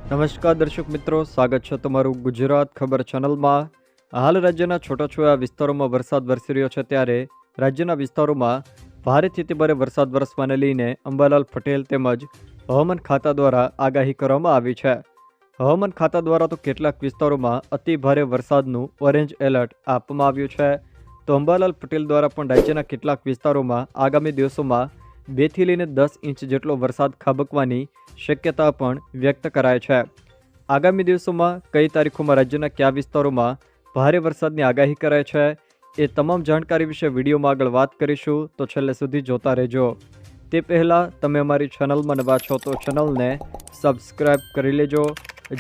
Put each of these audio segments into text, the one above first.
નમસ્કાર દર્શક મિત્રો, સ્વાગત છે તમારું ગુજરાત ખબર ચેનલમાં। હાલ રાજ્યના છૂટાછવાયા વિસ્તારોમાં વરસાદ વરસી રહ્યો છે, ત્યારે રાજ્યના વિસ્તારોમાં ભારેથી અતિ ભારે વરસાદ વરસવાને લઈને અંબાલાલ પટેલ તેમજ હવામાન ખાતા દ્વારા આગાહી કરવામાં આવી છે। હવામાન ખાતા દ્વારા તો કેટલાક વિસ્તારોમાં અતિ ભારે વરસાદનું ઓરેન્જ એલર્ટ આપવામાં આવ્યું છે, તો અંબાલાલ પટેલ દ્વારા પણ રાજ્યના કેટલાક વિસ્તારોમાં આગામી દિવસોમાં 2 થી લઈને 10 ઇંચ જેટલો વરસાદ ખાબકવાની શક્યતા પણ વ્યક્ત કરાય છે। આગામી દિવસોમાં કઈ તારીખોમાં રાજ્યના કયા વિસ્તારોમાં ભારે વરસાદની આગાહી કરાય છે, એ તમામ જાણકારી વિશે વિડીયોમાં આગળ વાત કરીશું, તો છેલ્લે સુધી જોતા રહેજો। તે પહેલાં તમે અમારી ચેનલમાં નવા છો તો ચેનલને સબસ્ક્રાઈબ કરી લેજો,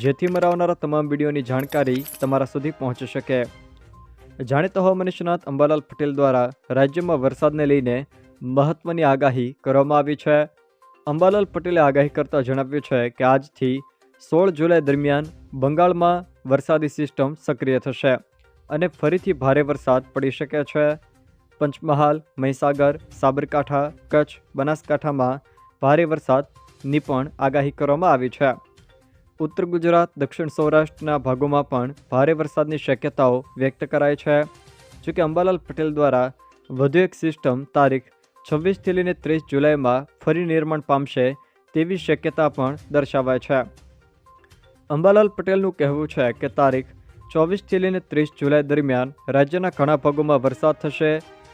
જેથી મારા આવનારા તમામ વિડીયોની જાણકારી તમારા સુધી પહોંચી શકે। જાણીતા હવામાન નિષ્ણાત અંબાલાલ પટેલ દ્વારા રાજ્યમાં વરસાદને લઈને મહત્વની આગાહી કરવામાં આવી છે। અંબાલાલ પટેલે આગાહી કરતા જણાવ્યું છે કે આજથી 16 જુલાઈ દરમિયાન બંગાળમાં વરસાદી સિસ્ટમ સક્રિય થશે અને ફરીથી ભારે વરસાદ પડી શકે છે। પંચમહાલ, મહીસાગર, સાબરકાંઠા, કચ્છ, બનાસકાંઠામાં ભારે વરસાદની પણ આગાહી કરવામાં આવી છે। ઉત્તર ગુજરાત, દક્ષિણ સૌરાષ્ટ્રના ભાગોમાં પણ ભારે વરસાદની શક્યતાઓ વ્યક્ત કરાઈ છે। જોકે અંબાલાલ પટેલ દ્વારા વધુ એક સિસ્ટમ તારીખ 26 થી લઈને 30 જુલાઈમાં ફરી નિર્માણ પામશે તેવી શક્યતા પણ દર્શાવાય છે। અંબાલાલ પટેલનું કહેવું છે કે તારીખ 24 થી લઈને 30 જુલાઈ દરમિયાન રાજ્યના ઘણા ભાગોમાં વરસાદ થશે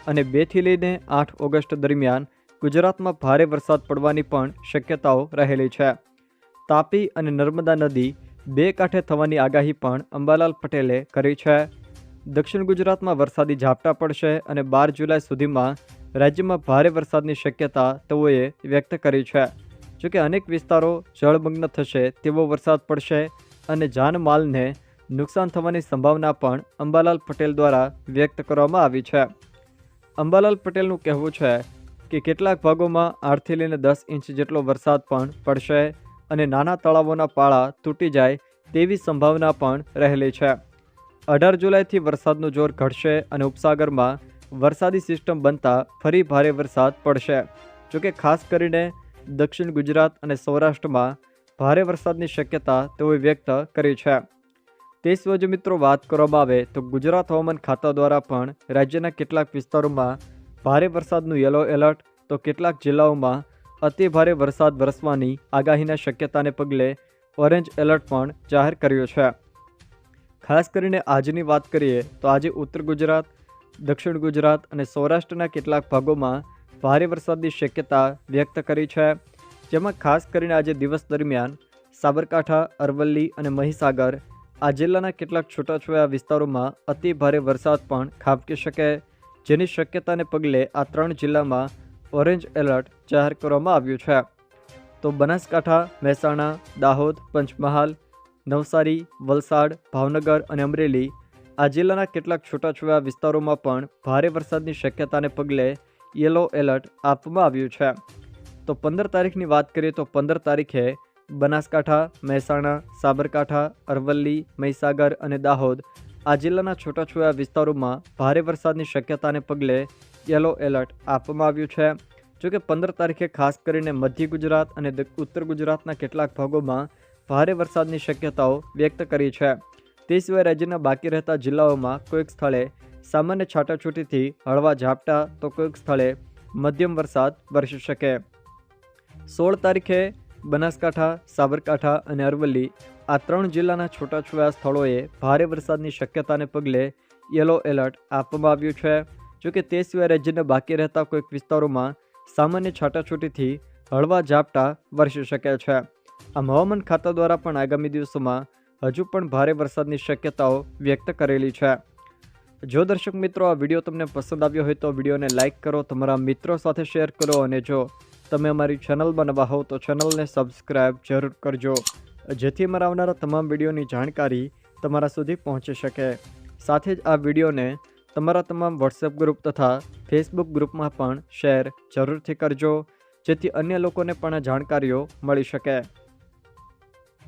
અને 2 થી લઈને 8 ઓગસ્ટ દરમિયાન ગુજરાતમાં ભારે વરસાદ પડવાની પણ શક્યતાઓ રહેલી છે। તાપી અને નર્મદા નદી 2 કાંઠે થવાની આગાહી પણ અંબાલાલ પટેલે કરી છે। દક્ષિણ ગુજરાતમાં વરસાદી ઝાપટા પડશે અને 12 જુલાઈ સુધીમાં રાજ્યમાં ભારે વરસાદની શક્યતા તેઓએ વ્યક્ત કરી છે। જોકે અનેક વિસ્તારો જળમગ્ન થશે તેવો વરસાદ પડશે અને જાનમાલને નુકસાન થવાની સંભાવના પણ અંબાલાલ પટેલ દ્વારા વ્યક્ત કરવામાં આવી છે। અંબાલાલ પટેલનું કહેવું છે કે કેટલાક ભાગોમાં 8 થી લઈને 10 ઇંચ જેટલો વરસાદ પણ પડશે અને નાના તળાવોના પાળા તૂટી જાય તેવી સંભાવના પણ રહેલી છે। 18 જુલાઈથી વરસાદનું જોર ઘટશે અને ઉપસાગરમાં વરસાદી સિસ્ટમ બનતા ફરી ભારે વરસાદ પડશે। જોકે ખાસ કરીને દક્ષિણ ગુજરાત અને સૌરાષ્ટ્રમાં ભારે વરસાદની શક્યતા તેઓએ વ્યક્ત કરી છે। તે સિવાય જો મિત્રો વાત કરવામાં આવે તો ગુજરાત હવામાન ખાતા દ્વારા પણ રાજ્યના કેટલાક વિસ્તારોમાં ભારે વરસાદનું યલો એલર્ટ, તો કેટલાક જિલ્લાઓમાં અતિ ભારે વરસાદ વરસવાની આગાહીના શક્યતાને પગલે ઓરેન્જ એલર્ટ પણ જાહેર કર્યું છે। ખાસ કરીને આજની વાત કરીએ તો આજે ઉત્તર ગુજરાત, દક્ષિણ ગુજરાત અને સૌરાષ્ટ્રના કેટલાક ભાગોમાં ભારે વરસાદની શક્યતા વ્યક્ત કરી છે, જેમાં ખાસ કરીને આજે દિવસ દરમિયાન સાબરકાંઠા, અરવલ્લી અને મહીસાગર આ જિલ્લાના કેટલાક છૂટાછવાયા વિસ્તારોમાં અતિ ભારે વરસાદ પણ ખાબકી શકે, જેની શક્યતાને પગલે આ 3 જિલ્લામાં ઓરેન્જ એલર્ટ જાહેર કરવામાં આવ્યું છે। તો બનાસકાંઠા, મહેસાણા, દાહોદ, પંચમહાલ, નવસારી, વલસાડ, ભાવનગર અને અમરેલી આ જિલ્લાના કેટલાક છૂટાછવાયા વિસ્તારોમાં પણ ભારે વરસાદની શક્યતાને પગલે યલો એલર્ટ આપવામાં આવ્યું છે। તો 15 તારીખની વાત કરીએ તો 15 તારીખે બનાસકાંઠા, મહેસાણા, સાબરકાંઠા, અરવલ્લી, મહીસાગર અને દાહોદ આ જિલ્લાના છૂટાછવાયા વિસ્તારોમાં ભારે વરસાદની શક્યતાને પગલે યલો એલર્ટ આપવામાં આવ્યું છે। જોકે 15 તારીખે ખાસ કરીને મધ્ય ગુજરાત અને ઉત્તર ગુજરાતના કેટલાક ભાગોમાં ભારે વરસાદની શક્યતાઓ વ્યક્ત કરી છે। તે સિવાય રાજ્યના બાકી રહેતા જિલ્લાઓમાં કોઈક સ્થળે સામાન્ય છાંટાછૂટીથી હળવા ઝાપટા, તો કોઈક સ્થળે મધ્યમ વરસાદ વરસી શકે। 16 તારીખે બનાસકાંઠા, સાબરકાંઠા અને અરવલ્લી આ 3 જિલ્લાના છૂટાછવાયા સ્થળોએ ભારે વરસાદની શક્યતાને પગલે યલો એલર્ટ આપવામાં આવ્યું છે। જોકે તે સિવાય રાજ્યના બાકી રહેતા કોઈક વિસ્તારોમાં સામાન્ય છાંટાછૂટીથી હળવા ઝાપટા વરસી શકે છે। આમ હવામાન ખાતા દ્વારા પણ આગામી દિવસોમાં હજુ પણ ભારે વરસાદની શક્યતાઓ વ્યક્ત કરેલી છે। જો દર્શક મિત્રો આ વિડીયો તમને પસંદ આવ્યો હોય તો વિડીયોને લાઇક કરો, તમારા મિત્રો સાથે શેર કરો અને જો તમે અમારી ચેનલમાં નવા હો તો ચેનલને સબસ્ક્રાઈબ જરૂર કરજો, જેથી અમારા આવનારા તમામ વિડીયોની જાણકારી તમારા સુધી પહોંચી શકે। સાથે જ આ વિડીયોને તમારા તમામ વોટ્સએપ ગ્રુપ તથા ફેસબુક ગ્રુપમાં પણ શેર જરૂરથી કરજો, જેથી અન્ય લોકોને પણ જાણકારીઓ મળી શકે।